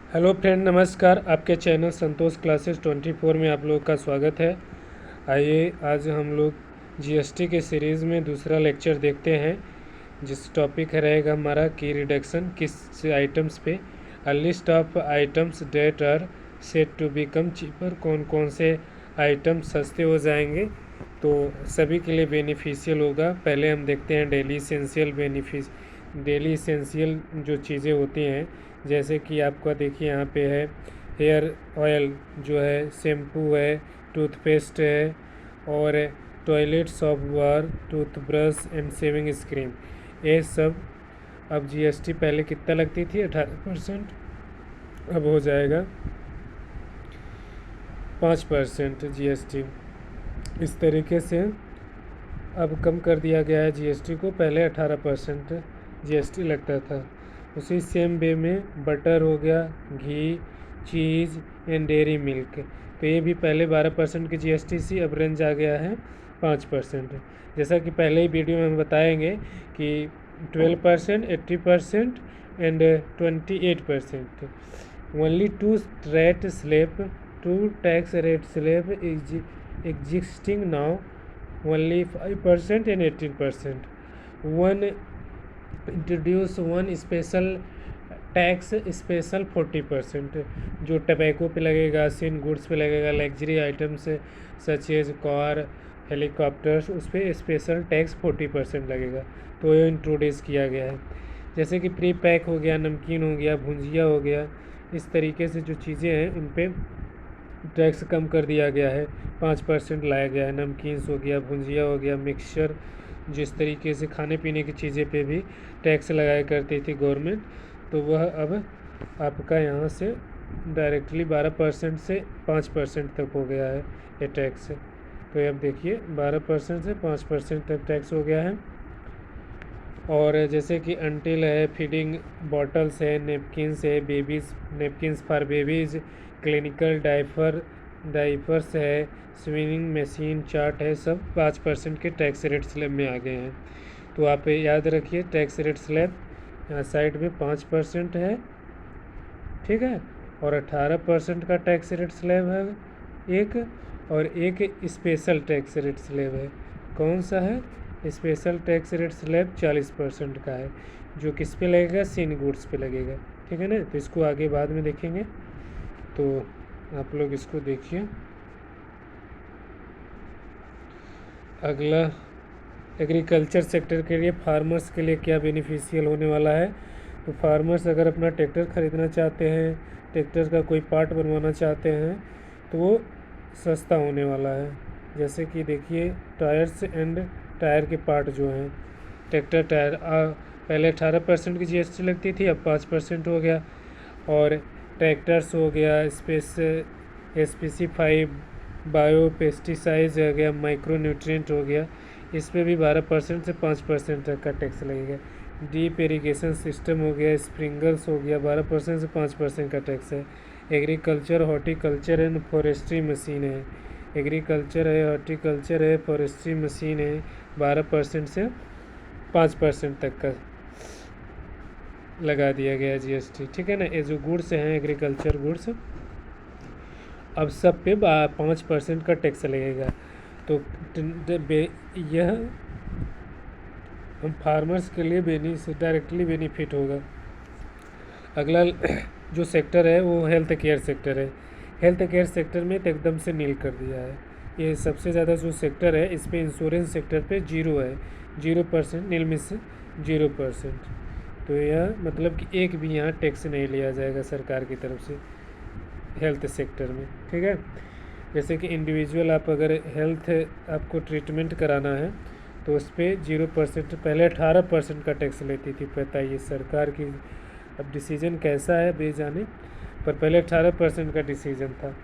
Hello friend, नमस्कार। आपके channel संतोष classes 24 में आप लोगों का स्वागत है। आइए आज हम लोग जीएसटी के सीरीज़ में दूसरा लेक्चर देखते हैं, जिस टॉपिक रहेगा हमारा की रिडक्शन किस आइटम्स पे। A list of items that are set to become cheaper. कौन कौन से आइटम सस्ते हो जाएंगे तो सभी के लिए बेनिफिशियल होगा। पहले हम देखते हैं डेली इसेंशियल जो चीज़ें होती हैं, जैसे कि आपका देखिए यहाँ पे है हेयर ऑयल जो है, शैम्पू है, टूथपेस्ट है और toilet software, toothbrush and shaving cream, ये सब। अब जीएसटी पहले कितना लगती थी? 18%, अब हो जाएगा 5% जीएसटी। इस तरीके से अब कम कर दिया गया है जीएसटी को। पहले 18% जीएसटी लगता था। उसी सेम वे में बटर हो गया, घी, चीज़ एंड डेयरी मिल्क, तो ये भी पहले 12% की जीएसटी सी, अब रेंज आ गया है 5%। जैसा कि पहले ही वीडियो में हम बताएंगे कि 12%, 80% and 28%। Only two tax rate slab existing now, only 5% and 18%. One introduce one special tax special 40%, जो टबैको पे लगेगा, सिन गुड्स पे लगेगा, luxury items such as car, helicopters, उस पर स्पेशल टैक्स 40% लगेगा। तो ये इंट्रोड्यूस किया गया है। जैसे कि प्री पैक हो गया, नमकीन हो गया, भुंजिया हो गया, इस तरीके से जो चीज़ें हैं उन पर टैक्स कम कर दिया गया है, 5% लाया गया है। नमकीन्स हो गया, भुंजिया हो गया, मिक्सचर, जिस तरीके से खाने पीने की चीज़ें पे भी टैक्स लगाया करती थी गवर्नमेंट, तो वह अब आपका यहाँ से डायरेक्टली 12% से 5% तक हो गया है ये टैक्स। तो अब देखिए 12% से 5% तक टैक्स हो गया है। और जैसे कि अंटिल है, फीडिंग बॉटल्स है, नेपकिन्स है, babies napkins for babies, clinical diapers है, स्विमिंग मशीन, चार्ट है, सब 5% के टैक्स रेट स्लैब में आ गए हैं। तो आप याद रखिए टैक्स रेट स्लैब यहाँ साइड में 5% है, ठीक है, और 18% का टैक्स रेट स्लैब है एक, और एक स्पेशल टैक्स रेट स्लैब है। कौन सा है? स्पेशल टैक्स रेट स्लैब 40% का है, जो किस पे लगेगा? सिन गुड्स पे लगेगा, ठीक है ना। तो इसको आगे बाद में देखेंगे, तो आप लोग इसको देखिए। अगला एग्रीकल्चर सेक्टर के लिए, फार्मर्स के लिए क्या बेनिफिशियल होने वाला है। तो फार्मर्स अगर अपना ट्रैक्टर ख़रीदना चाहते हैं, ट्रैक्टर का कोई पार्ट बनवाना चाहते हैं, तो वो सस्ता होने वाला है। जैसे कि देखिए टायर्स एंड टायर के पार्ट जो हैं, ट्रैक्टर टायर, पहले 18% की जीएसटी लगती थी, अब 5% हो गया। और ट्रैक्टर्स हो गया, स्पेसिफाइड बायो पेस्टिसाइड्स हो गया, माइक्रो न्यूट्रिएंट हो गया, इस पर भी 12% से 5% तक का टैक्स लगेगा। डीप इरिगेशन सिस्टम हो गया, स्प्रिंकलर्स हो गया, 12% से 5% का टैक्स है। Agriculture, horticulture and forestry machine है, एग्रीकल्चर है, हॉर्टिकल्चर है, फॉरेस्ट्री मशीन है, 12% से 5% तक का लगा दिया गया जीएसटी, ठीक है ना। ये जो गुड्स हैं, एग्रीकल्चर गुड्स, अब सब पे 5% का टैक्स लगेगा। तो यह हम फार्मर्स के लिए डायरेक्टली बेनिफिट होगा। अगला जो सेक्टर है वो हेल्थ केयर सेक्टर है। हेल्थ केयर सेक्टर में तो एकदम से नील कर दिया है। ये सबसे ज़्यादा जो सेक्टर है, इस पे इंश्योरेंस सेक्टर पे 0 है, 0%, नील में से 0%। तो यह मतलब कि एक भी यहाँ टैक्स नहीं लिया जाएगा सरकार की तरफ से हेल्थ सेक्टर में, ठीक है। जैसे कि इंडिविजुअल आप अगर हेल्थ आपको ट्रीटमेंट कराना है तो उस पर 0%, पहले 18% का टैक्स लेती थी। पता ये सरकार की अब डिसीजन कैसा है बेजाने, पर पहले 18% का डिसीजन था,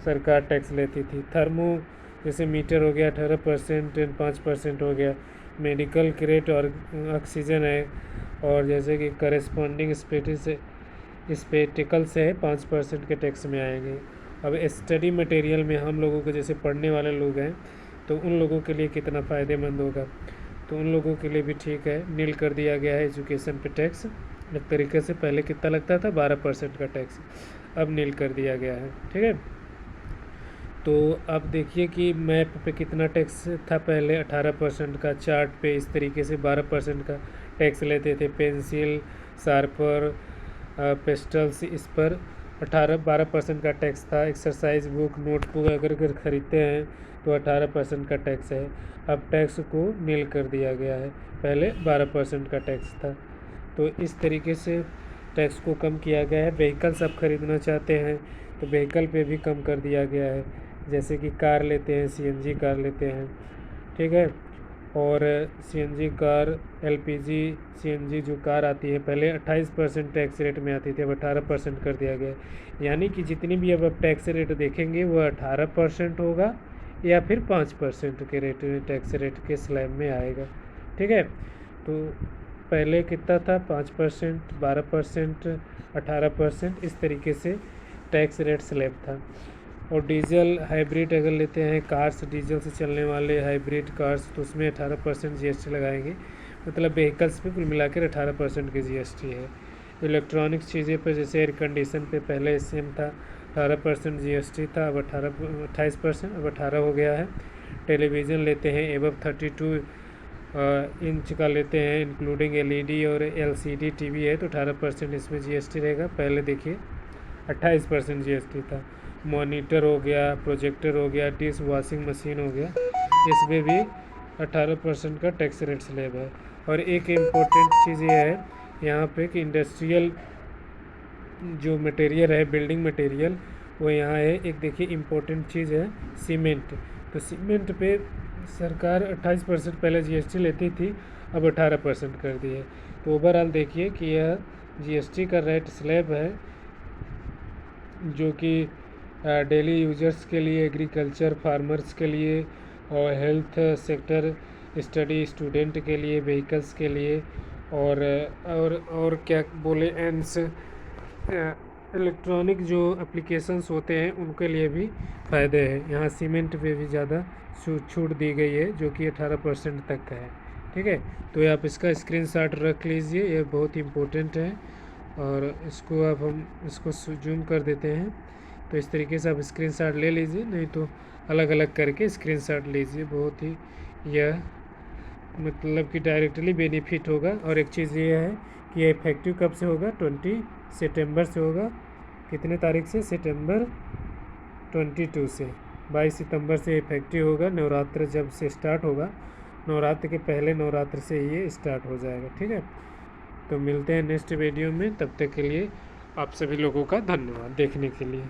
सरकार टैक्स लेती थी। थर्मो जैसे मीटर हो गया 18% एंड 5% हो गया। मेडिकल ग्रेड और ऑक्सीजन है, और जैसे कि करस्पॉन्डिंग स्पेटिकल्स है 5% के टैक्स में आएंगे। अब स्टडी मटेरियल में हम लोगों को जैसे पढ़ने वाले लोग हैं, तो उन लोगों के लिए कितना फ़ायदेमंद होगा, तो उन लोगों के लिए भी ठीक है, नील कर दिया गया है एजुकेशन पे टैक्स। एक तरीके से पहले कितना लगता था 12% का टैक्स, अब नील कर दिया गया है। ठीक है, तो अब देखिए कि मैप पे कितना टैक्स था पहले 18% का, चार्ट पे इस तरीके से 12% का टैक्स लेते थे, पेंसिल, शार्पर, पेस्टल्स इस पर 12% का टैक्स था। एक्सरसाइज बुक, नोटबुक अगर खरीदते हैं तो 18% का टैक्स है। अब टैक्स को नील कर दिया गया है, पहले 12% का टैक्स था। तो इस तरीके से टैक्स को कम किया गया है। व्हीकल्स आप खरीदना चाहते हैं तो व्हीकल पे भी कम कर दिया गया है, जैसे कि कार लेते हैं, सीएनजी कार लेते हैं। ठीक है, और सीएनजी कार, एलपीजी सीएनजी जो कार आती है पहले 28% टैक्स रेट में आती थी, अब 18% कर दिया गया है। यानी कि जितनी भी अब आप टैक्स रेट देखेंगे वो 18% होगा या फिर 5% के रेट में टैक्स रेट के स्लैब में आएगा। ठीक है, तो पहले कितना था 5%, 12%, 18%, इस तरीके से टैक्स रेट स्लैब था। और डीजल हाइब्रिड अगर लेते हैं, कार्स डीजल से चलने वाले हाइब्रिड कार्स, तो उसमें 18% जीएसटी लगाएंगे। मतलब व्हीकल्स पे कुल मिलाकर 18% की जीएसटी है। इलेक्ट्रॉनिक्स चीज़ें पर जैसे एयर कंडीशन पे पहले सेम था, 18% जीएसटी था, अब 28%, अब 18 हो गया है। टेलीविज़न लेते हैं एबव 32 इंच का लेते हैं, इंक्लूडिंग एलईडी और एलसीडी टीवी है तो 18% इसमें जीएसटी रहेगा। पहले देखिए 28% जीएसटी था। मॉनिटर हो गया, प्रोजेक्टर हो गया, डिश वॉशिंग मशीन हो गया, इसमें भी 18% का टैक्स रेट स्लैब है। और एक इम्पोर्टेंट चीज़ ये है यहाँ पे कि इंडस्ट्रियल जो मटेरियल है, बिल्डिंग मटेरियल, वो यहाँ है। एक देखिए इम्पोर्टेंट चीज़ है सीमेंट, तो सीमेंट पे सरकार 28% पहले जीएसटी लेती थी, अब 18% कर दी है। तो ओवरऑल देखिए कि यह जीएसटी का रेट स्लैब है जो कि डेली यूजर्स के लिए, एग्रीकल्चर फार्मर्स के लिए, और हेल्थ सेक्टर, स्टडी स्टूडेंट के लिए, व्हीकल्स के लिए, और क्या बोले, एंड्स इलेक्ट्रॉनिक जो एप्लीकेशंस होते हैं उनके लिए भी फ़ायदे हैं। यहाँ सीमेंट पे भी ज़्यादा छूट दी गई है जो कि 18% तक का है। ठीक है, तो आप इसका स्क्रीनशॉट रख लीजिए, ये बहुत इम्पोर्टेंट है। और इसको अब हम इसको जूम कर देते हैं, तो इस तरीके से आप स्क्रीनशॉट ले लीजिए, नहीं तो अलग अलग करके स्क्रीनशॉट लीजिए, बहुत ही यह मतलब कि डायरेक्टली बेनिफिट होगा। और एक चीज़ ये है कि ये इफेक्टिव कब से होगा, 20 सितंबर से होगा। कितने तारीख से, सितंबर 22 से, 22 सितंबर से इफेक्टिव होगा। नवरात्र जब से स्टार्ट होगा, नवरात्र के पहले नवरात्र से ये स्टार्ट हो जाएगा। ठीक है, तो मिलते हैं नेक्स्ट वीडियो में, तब तक के लिए आप सभी लोगों का धन्यवाद देखने के लिए।